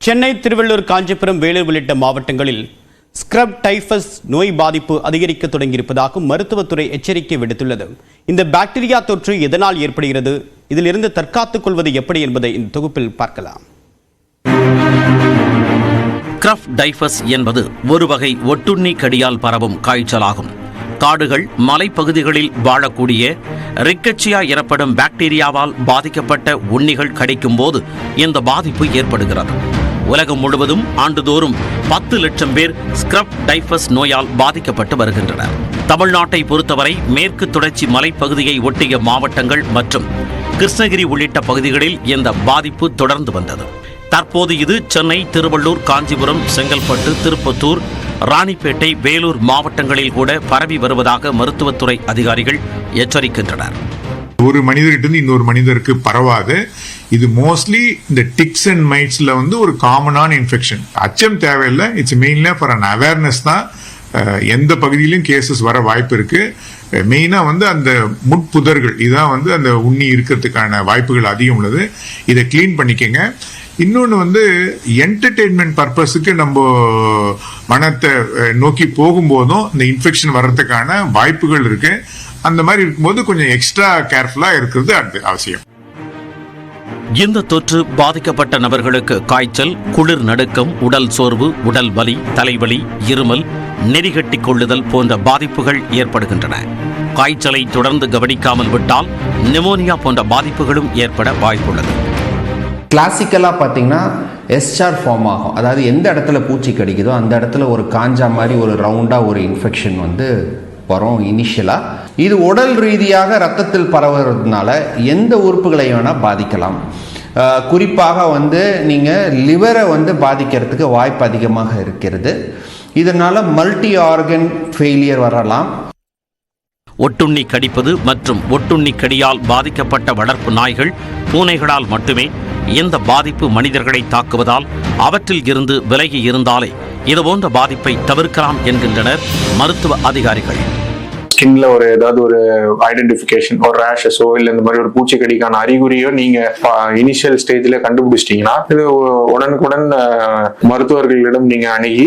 சென்னை, திருவள்ளூர், காஞ்சிபுரம், வேலூர் உள்ளிட்ட மாவட்டங்களில் scrub typhus நோய் பாதிப்பு அதிகரிக்க தொடங்கியிருப்பதாக மருத்துவத்துறை எச்சரிக்கை விடுத்துள்ளது. இந்த பாக்டீரியா தொற்று எதனால் ஏற்படுகிறது, இதிலிருந்து தற்காத்துக் கொள்வது எப்படி என்பதை இந்த தொகுப்பில் பார்க்கலாம். ஸ்க்ரப் டைஃபஸ் என்பது ஒரு வகை ஒட்டுண்ணி கடியால் பரவும் காய்ச்சலாகும். காடுகள், மலைப்பகுதிகளில் வாழக்கூடிய ரிக்கட்சியா எனப்படும் பாக்டீரியாவால் பாதிக்கப்பட்ட உண்ணிகள் கடிக்கும் போது இந்த பாதிப்பு ஏற்படுகிறது. உலகம் முழுவதும் ஆண்டுதோறும் 10 லட்சம் பேர் ஸ்க்ரப் டைஃபஸ் நோயால் பாதிக்கப்பட்டு வருகின்றனர். தமிழ்நாட்டை பொறுத்தவரை மேற்கு தொடர்ச்சி மலைப்பகுதியை ஒட்டிய மாவட்டங்கள் மற்றும் கிருஷ்ணகிரி உள்ளிட்ட பகுதிகளில் இந்த பாதிப்பு தொடர்ந்து வந்தது. தற்போது இது சென்னை, திருவள்ளூர், காஞ்சிபுரம், செங்கல்பட்டு, திருப்பத்தூர், ராணிப்பேட்டை, வேலூர் மாவட்டங்களில் கூட பரவி வருவதாக மருத்துவத்துறை அதிகாரிகள் எச்சரிக்கின்றனர். ஒரு மனிதர்கிட்ட இன்னொரு மனிதருக்கு பரவாது. இது மோஸ்ட்லி இந்த டிக்ஸ் அண்ட் மைட்ஸ்ல ஒரு காமனான இன்ஃபெக்ஷன். அச்சம் தேவையில்லை. இட்ஸ் மெயின்ல ஃபார் அன் அவேர்னஸ் தான். எந்த பகுதியிலும் கேசஸ் வர வாய்ப்பு இருக்கு. மெயினா அந்த முட்புதர்கள் இதான் அந்த உண்ணி இருக்கிறதுக்கான வாய்ப்புகள் அதிகம் உள்ளது. இதை கிளீன் பண்ணிக்கங்க. இன்னொன்று என்டர்டெயின்மெண்ட் பர்பஸுக்கு நம்ம மனத்தை நோக்கி போகும்போதும் இந்த இன்ஃபெக்ஷன் வர்றதுக்கான வாய்ப்புகள் இருக்கு. அந்த மாதிரி இருக்கும்போது கொஞ்சம் எக்ஸ்ட்ரா கேர்ஃபுல்லா இருக்கிறது அவசியம். இந்த தொற்று பாதிக்கப்பட்ட நபர்களுக்கு காய்ச்சல், குளிர் நடுக்கம், உடல் சோர்வு, உடல் வலி, தலைவலி, இருமல், நெறிகட்டி கொள்ளுதல் போன்ற பாதிப்புகள் ஏற்படுகின்றன. காய்ச்சலை தொடர்ந்து கவனிக்காமல் விட்டால் நிமோனியா போன்ற பாதிப்புகளும் ஏற்பட வாய்ப்புள்ளது. கிளாசிக்கலாக பார்த்தீங்கன்னா எஸ்சார் ஃபார்ம் ஆகும். அதாவது எந்த இடத்துல பூச்சி கடிக்குதோ அந்த இடத்துல ஒரு காஞ்சா மாதிரி ஒரு ரவுண்டாக ஒரு இன்ஃபெக்ஷன் வரும் இனிஷியலாக. இது உடல் ரீதியாக ரத்தத்தில் பரவுறதுனால எந்த உறுப்புகளை வேணால் பாதிக்கலாம். குறிப்பாக நீங்கள் லிவரை பாதிக்கிறதுக்கு வாய்ப்பு அதிகமாக இருக்கிறது. இதனால் மல்டி ஆர்கன் ஃபெயிலியர் வரலாம். ஒட்டுண்ணி கடிப்பது மற்றும் ஒட்டுண்ணி கடியால் பாதிக்கப்பட்ட வளர்ப்பு நாய்கள், பூனைகளால் மட்டுமே இந்த பாதிப்பு மனிதர்களை தாக்குவதால் அவற்றில் இருந்து விலகி இருந்தாலே இதுபோன்ற பாதிப்பை தவிர்க்கலாம் என்கின்றனர் மருத்துவ அதிகாரிகள். ஸ்கின்ல ஏதாவது ஒரு ஐடென்டிஃபிகேஷன், ஒரு ரேஷஸோ இல்ல இந்த மாதிரி ஒரு பூச்சிக்கடிக்கான அறிகுறியோ நீங்க இனிஷியல் ஸ்டேஜ்ல கண்டுபிடிச்சிட்டீங்கன்னா இது உடனுக்குடன் மருத்துவர்களிடம் நீங்க அணுகி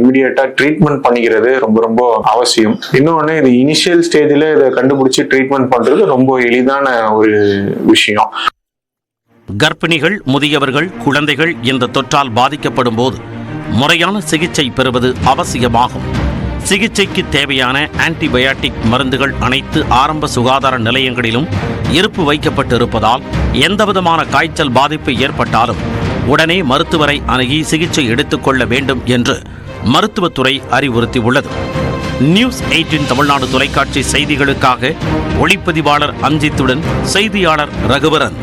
இமிடியேட்டா ட்ரீட்மெண்ட் பண்ணிக்கிறது ரொம்ப ரொம்ப அவசியம். இன்னொன்னு இது இனிஷியல் ஸ்டேஜ்ல இதை கண்டுபிடிச்சு ட்ரீட்மெண்ட் பண்றது ரொம்ப எளிதான ஒரு விஷயம். கர்ப்பிணிகள், முதியவர்கள், குழந்தைகள் இந்த தொற்றால் பாதிக்கப்படும் போது முறையான சிகிச்சை பெறுவது அவசியமாகும். சிகிச்சைக்கு தேவையான ஆன்டிபயாட்டிக் மருந்துகள் அனைத்து ஆரம்ப சுகாதார நிலையங்களிலும் இருப்பு வைக்கப்பட்டிருப்பதால் எந்தவிதமான காய்ச்சல் பாதிப்பு ஏற்பட்டாலும் உடனே மருத்துவரை அணுகி சிகிச்சை எடுத்துக்கொள்ள வேண்டும் என்று மருத்துவத்துறை அறிவுறுத்தியுள்ளது. நியூஸ் 18 தமிழ்நாடு தொலைக்காட்சி செய்திகளுக்காக ஒளிப்பதிவாளர் அஞ்சித்துடன் செய்தியாளர் ரகுவரன்.